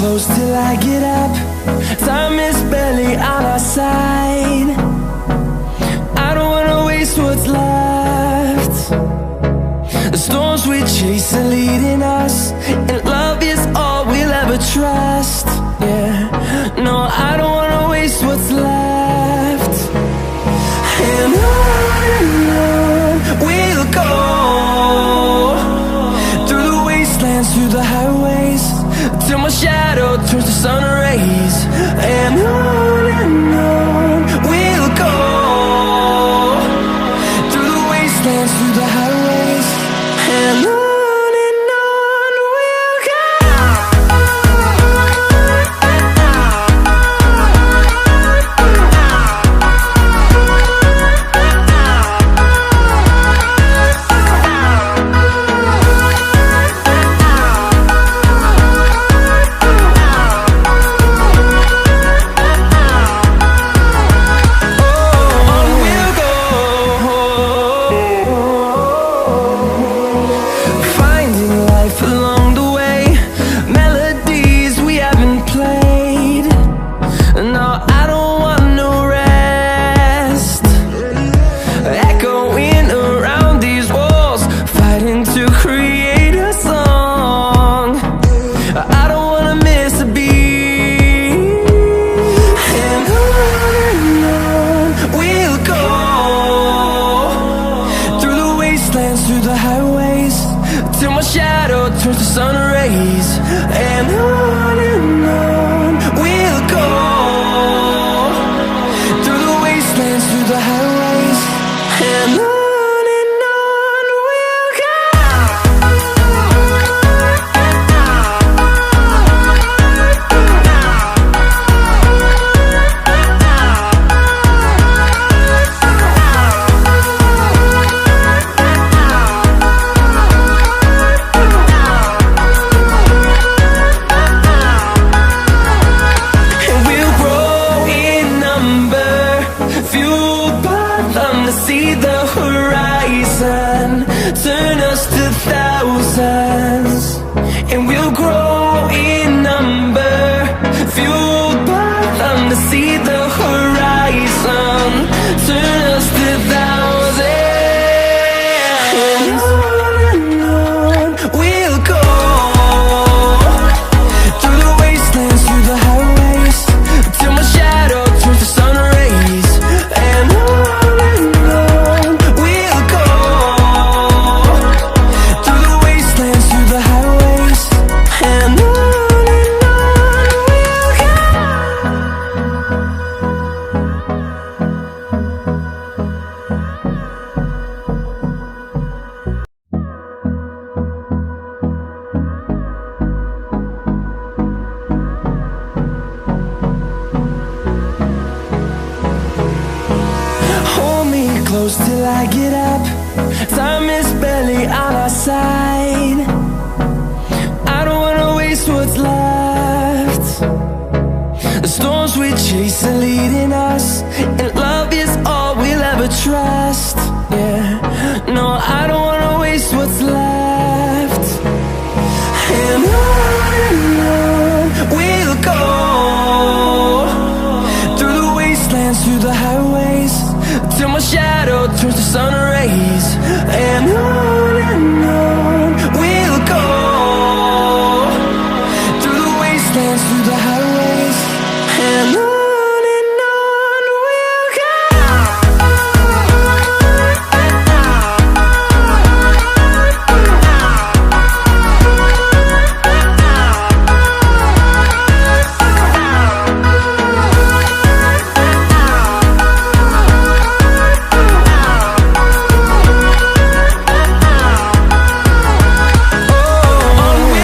close till I get up. Time is barely on our side. I don't wanna waste what's left. The storms we chase are leading us, and love is all we'll ever trust. Yeah, no, I don't wanna waste what's left. And on we'll go, through the wastelands, through the highways, till my shadow turns to sun rays. And on we'll go, through the wastelands, through the highways, and on we'll go. Through the highways, till my shadow turns to sun rays. And on we'll go, through the wastelands, through the highways, and on we'll go. See the horizon, turn us to thousands, and we'll grow in number, fueled by them to see the horizon, turn us to thousands. And on we'll go, through the wastelands, through the highways, till my shadow turns to sun rays. And close till I get up. Time is barely on our side. I don't wanna waste what's left. The storms we chase are leading us, and love is all we'll ever trust. Yeah, no, I don't wanna waste what's left. And on we'll go, through the wastelands, through the highways, till my shadow turns to sun rays. And on